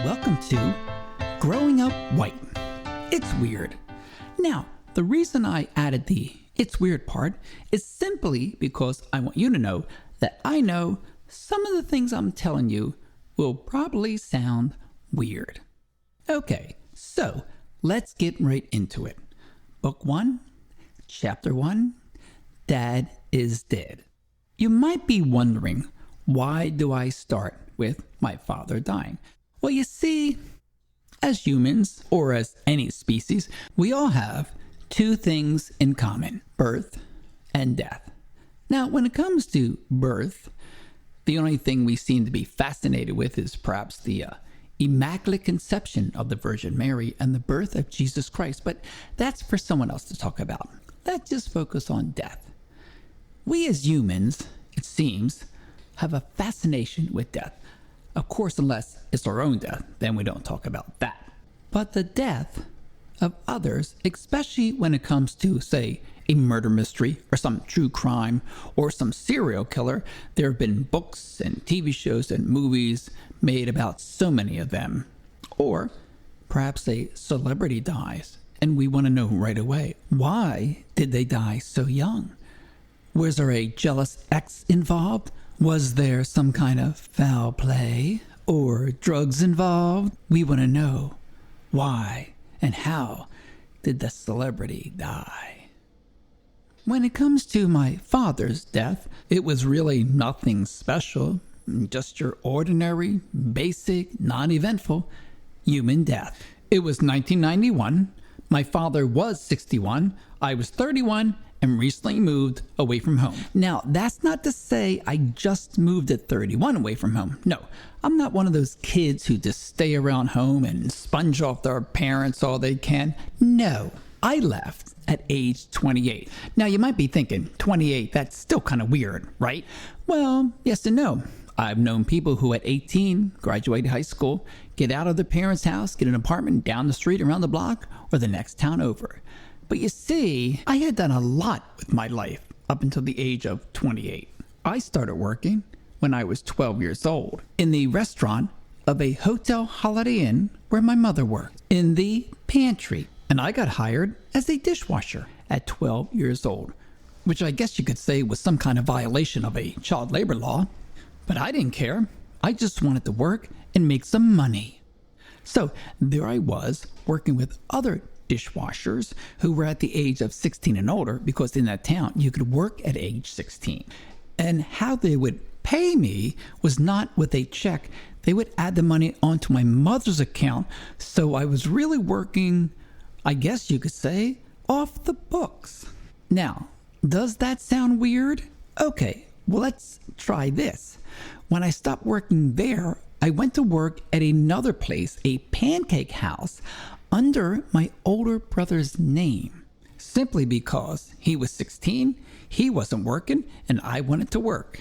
welcome to Growing Up White. It's weird. Now, the reason I added the "it's weird" part is simply because I want you to know that I know some of the things I'm telling you will probably sound weird. Okay, so let's get right into it. Book 1, Chapter 1, Dad is Dead. You might be wondering, why do I start with my father dying? Well, you see, as humans, or as any species, we all have two things in common: birth and death. Now, when it comes to birth, the only thing we seem to be fascinated with is perhaps the Immaculate Conception of the Virgin Mary and the birth of Jesus Christ, but that's for someone else to talk about. Let's just focus on death. We as humans, it seems, have a fascination with death. Of course, unless it's our own death, then we don't talk about that. But the death of others, especially when it comes to, say, a murder mystery or some true crime or some serial killer, there have been books and TV shows and movies made about so many of them. Or perhaps a celebrity dies and we want to know right away, why did they die so young? Was there a jealous ex involved? Was there some kind of foul play or drugs involved? We want to know why and how did the celebrity die. When it comes to my father's death, it was really nothing special, just your ordinary, basic, non-eventful human death. It was 1991. My father was 61. I was 31. And recently moved away from home. Now, that's not to say I just moved at 31 away from home. No, I'm not one of those kids who just stay around home and sponge off their parents all they can. No, I left at age 28. Now, you might be thinking, 28, that's still kind of weird, right? Well, yes and no. I've known people who at 18 graduated high school, get out of their parents' house, get an apartment down the street, around the block, or the next town over. But you see, I had done a lot with my life up until the age of 28. I started working when I was 12 years old in the restaurant of a hotel Holiday Inn where my mother worked, in the pantry. And I got hired as a dishwasher at 12 years old, which I guess you could say was some kind of violation of a child labor law. But I didn't care. I just wanted to work and make some money. So there I was working with other dishwashers who were at the age of 16 and older, because in that town you could work at age 16. And how they would pay me was not with a check. They would add the money onto my mother's account. So I was really working, I guess you could say, off the books. Now, does that sound weird? Okay, well, let's try this. When I stopped working there, I went to work at another place, a pancake house, under my older brother's name, simply because he was 16, he wasn't working, and I wanted to work.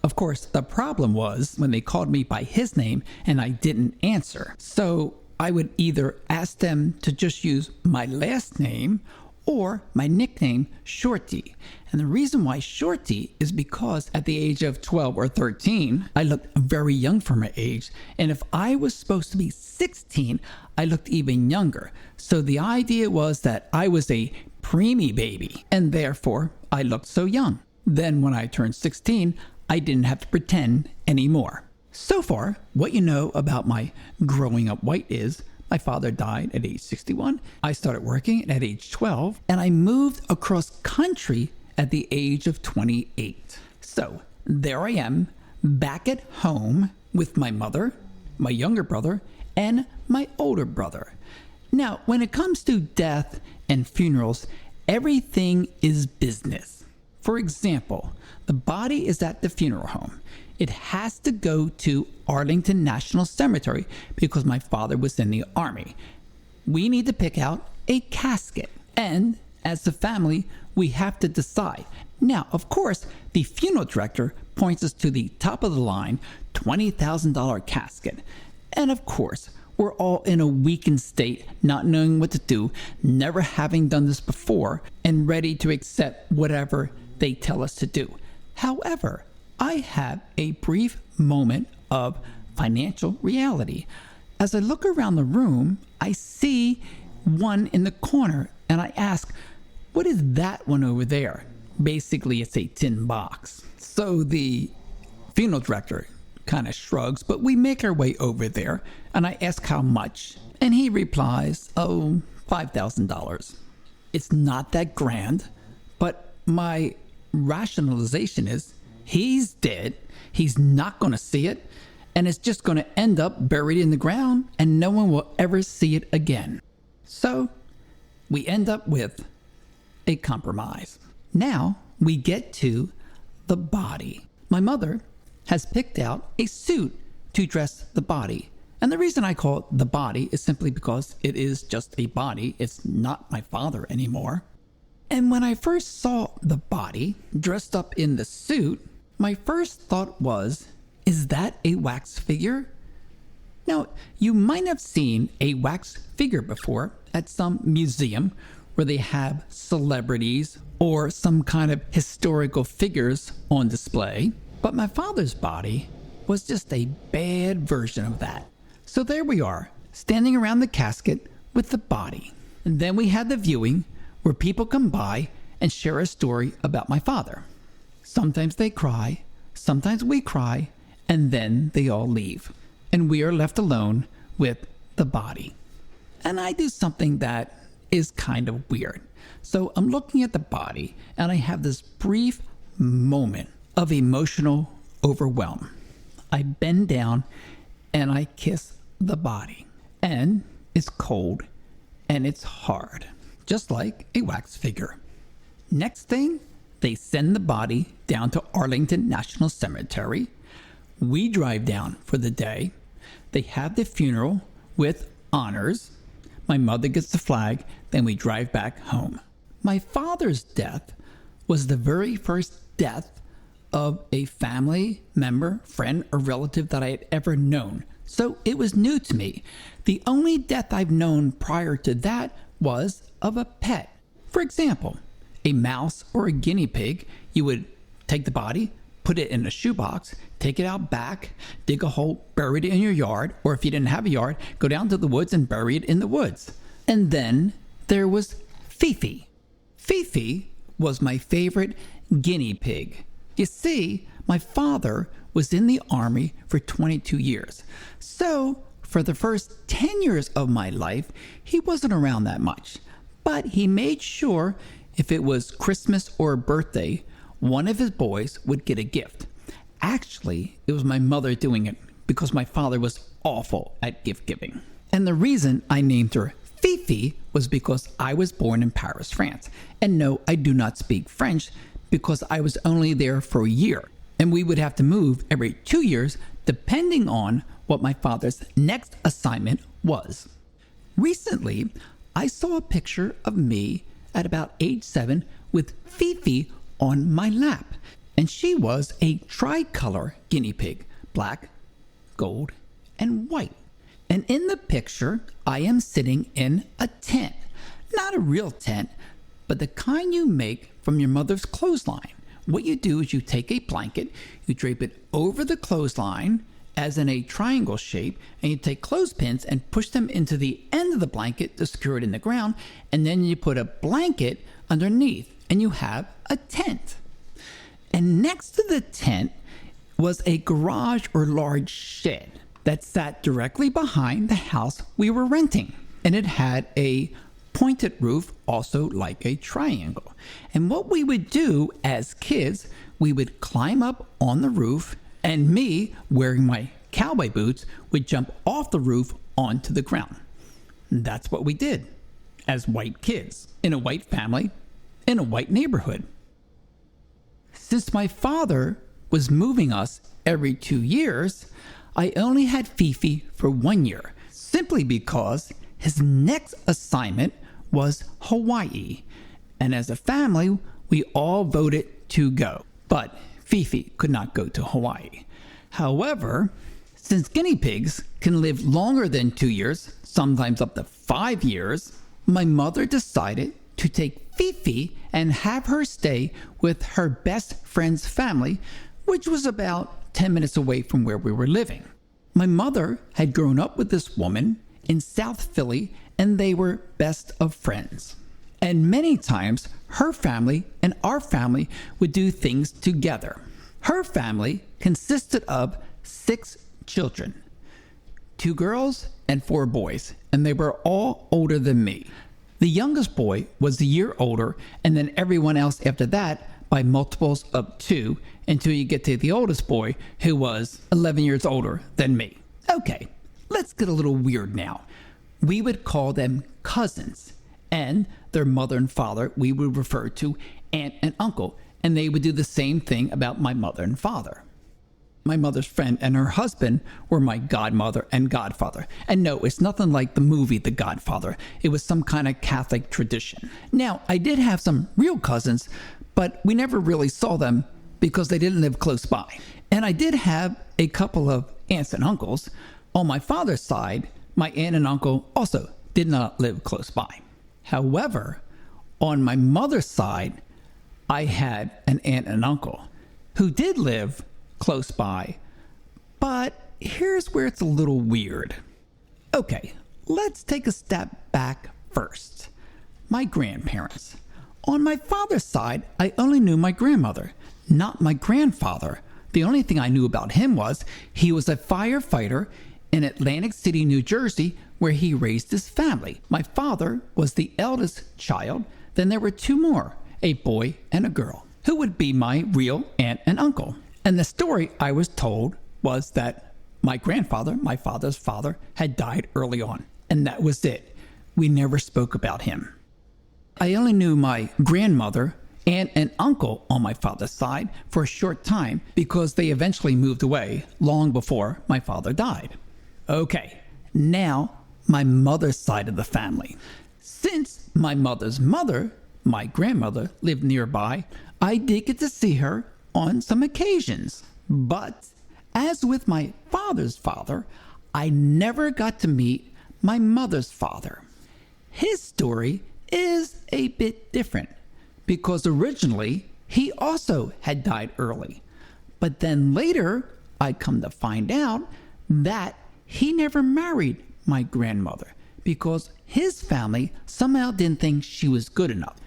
Of course, the problem was when they called me by his name and I didn't answer. So I would either ask them to just use my last name or my nickname, Shorty. And the reason why Shorty is because at the age of 12 or 13, I looked very young for my age. And if I was supposed to be 16, I looked even younger. So the idea was that I was a preemie baby, and therefore I looked so young. Then when I turned 16, I didn't have to pretend anymore. So far, what you know about my growing up white is my father died at age 61. I started working at age 12, and I moved across country at the age of 28. So there I am, back at home with my mother, my younger brother, and my older brother. Now, when it comes to death and funerals, everything is business. For example, the body is at the funeral home. It has to go to Arlington National Cemetery because my father was in the Army. We need to pick out a casket, and as the family, we have to decide. Now, of course, the funeral director points us to the top of the line $20,000 casket. And of course, we're all in a weakened state, not knowing what to do, never having done this before, and ready to accept whatever they tell us to do. However, I have a brief moment of financial reality. As I look around the room, I see one in the corner and I ask, what is that one over there? Basically, it's a tin box. So the funeral director kind of shrugs, but we make our way over there and I ask how much. And he replies, oh, $5,000. It's not that grand, but my rationalization is he's dead, he's not going to see it, and it's just going to end up buried in the ground and no one will ever see it again. So we end up with a compromise. Now we get to the body. My mother has picked out a suit to dress the body. And the reason I call it the body is simply because it is just a body. It's not my father anymore. And when I first saw the body dressed up in the suit, my first thought was, is that a wax figure? Now, you might have seen a wax figure before at some museum where they have celebrities or some kind of historical figures on display. But my father's body was just a bad version of that. So there we are, standing around the casket with the body. And then we had the viewing where people come by and share a story about my father. Sometimes they cry, sometimes we cry, and then they all leave. And we are left alone with the body. And I do something that is kind of weird. So I'm looking at the body and I have this brief moment of emotional overwhelm. I bend down and I kiss the body. And it's cold and it's hard, just like a wax figure. Next thing, they send the body down to Arlington National Cemetery. We drive down for the day. They have the funeral with honors. My mother gets the flag, then we drive back home. My father's death was the very first death of a family member, friend, or relative that I had ever known. So it was new to me. The only death I've known prior to that was of a pet. For example, a mouse or a guinea pig, you would take the body, put it in a shoebox, take it out back, dig a hole, bury it in your yard, or if you didn't have a yard, go down to the woods and bury it in the woods. And then there was Fifi. Fifi was my favorite guinea pig. You see, my father was in the Army for 22 years. So, for the first 10 years of my life, he wasn't around that much. But he made sure if it was Christmas or a birthday, one of his boys would get a gift. Actually, it was my mother doing it because my father was awful at gift giving. And the reason I named her Fifi was because I was born in Paris, France. And no, I do not speak French because I was only there for a year. And we would have to move every 2 years depending on what my father's next assignment was. Recently, I saw a picture of me at about age 7 with Fifi on my lap. And she was a tricolor guinea pig, black, gold, and white. And in the picture, I am sitting in a tent. Not a real tent, but the kind you make from your mother's clothesline. What you do is you take a blanket, you drape it over the clothesline as in a triangle shape, and you take clothespins and push them into the end of the blanket to secure it in the ground, and then you put a blanket underneath, and you have a tent. And next to the tent was a garage or large shed that sat directly behind the house we were renting. And it had a pointed roof, also like a triangle. And what we would do as kids, we would climb up on the roof, and me, wearing my cowboy boots, would jump off the roof onto the ground. And that's what we did as white kids in a white family in a white neighborhood. Since my father was moving us every 2 years, I only had Fifi for 1 year, simply because his next assignment was Hawaii. And as a family, we all voted to go. But Fifi could not go to Hawaii. However, since guinea pigs can live longer than 2 years, sometimes up to 5 years, my mother decided to take Fifi and have her stay with her best friend's family, which was about 10 minutes away from where we were living. My mother had grown up with this woman in South Philly, and they were best of friends. And many times, her family and our family would do things together. Her family consisted of 6 children, 2 girls and 4 boys, and they were all older than me. The youngest boy was a year older, and then everyone else after that by multiples of 2 until you get to the oldest boy, who was 11 years older than me. Okay, let's get a little weird now. We would call them cousins, and their mother and father we would refer to aunt and uncle, and they would do the same thing about my mother and father. My mother's friend and her husband were my godmother and godfather. And no, it's nothing like the movie The Godfather. It was some kind of Catholic tradition. Now, I did have some real cousins, but we never really saw them because they didn't live close by. And I did have a couple of aunts and uncles. On my father's side, my aunt and uncle also did not live close by. However, on my mother's side, I had an aunt and uncle who did live close by, but here's where it's a little weird. Okay, let's take a step back first. My grandparents. On my father's side, I only knew my grandmother, not my grandfather. The only thing I knew about him was he was a firefighter in Atlantic City, New Jersey, where he raised his family. My father was the eldest child. Then there were 2 more, a boy and a girl, who would be my real aunt and uncle. And the story I was told was that my grandfather, my father's father, had died early on. And that was it. We never spoke about him. I only knew my grandmother, aunt, and uncle on my father's side for a short time because they eventually moved away long before my father died. Okay, now my mother's side of the family. Since my mother's mother, my grandmother, lived nearby, I did get to see her on some occasions. But as with my father's father, I never got to meet my mother's father. His story is a bit different because originally he also had died early. But then later, I come to find out that he never married my grandmother because his family somehow didn't think she was good enough.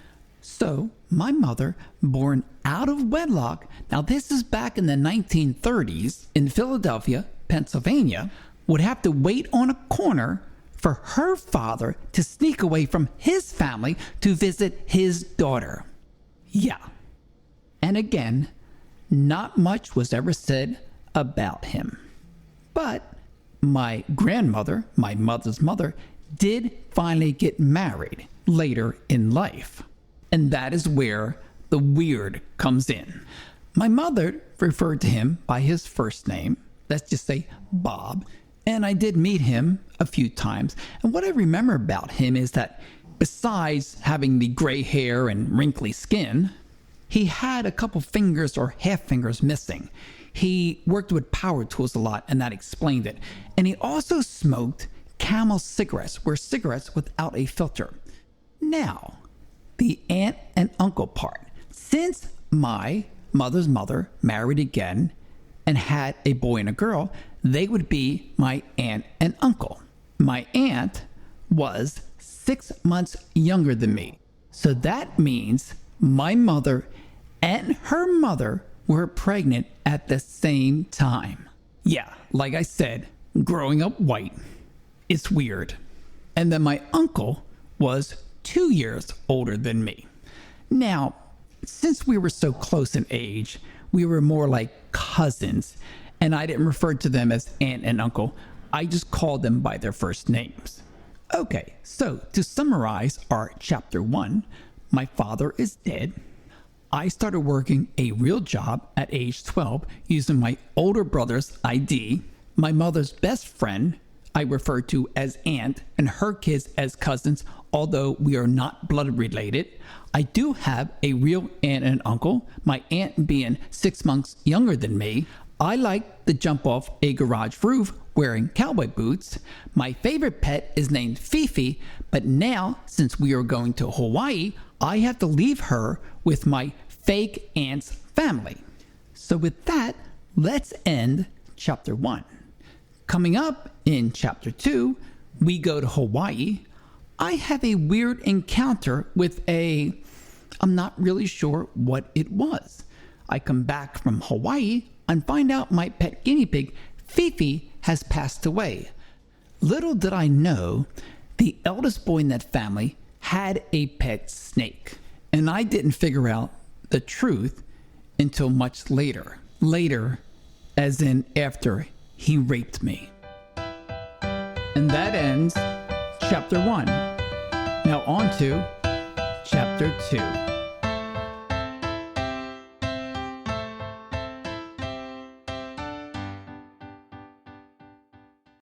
So my mother, born out of wedlock, now this is back in the 1930s in Philadelphia, Pennsylvania, would have to wait on a corner for her father to sneak away from his family to visit his daughter. Yeah. And again, not much was ever said about him. But my grandmother, my mother's mother, did finally get married later in life. And that is where the weird comes in. My mother referred to him by his first name, let's just say Bob, and I did meet him a few times. And what I remember about him is that besides having the gray hair and wrinkly skin, he had a couple fingers or half fingers missing. He worked with power tools a lot, and that explained it. And he also smoked Camel cigarettes, were cigarettes without a filter. Now, the aunt and uncle part. Since my mother's mother married again and had a boy and a girl, they would be my aunt and uncle. My aunt was 6 months younger than me. So that means my mother and her mother were pregnant at the same time. Yeah, like I said, growing up white, it's weird. And then my uncle was 2 years older than me. Now, since we were so close in age, we were more like cousins, and I didn't refer to them as aunt and uncle. I just called them by their first names. Okay, so to summarize our chapter 1, my father is dead. I started working a real job at age 12 using my older brother's ID. My mother's best friend I refer to as aunt, and her kids as cousins, although we are not blood related. I do have a real aunt and uncle, my aunt being 6 months younger than me. I like to jump off a garage roof wearing cowboy boots. My favorite pet is named Fifi, but now, since we are going to Hawaii, I have to leave her with my fake aunt's family. So with that, let's end chapter 1. Coming up in chapter 2, we go to Hawaii. I have a weird encounter with I'm not really sure what it was. I come back from Hawaii and find out my pet guinea pig, Fifi, has passed away. Little did I know, the eldest boy in that family had a pet snake. And I didn't figure out the truth until much later. Later, as in after he raped me. And that ends chapter 1. Now on to chapter 2.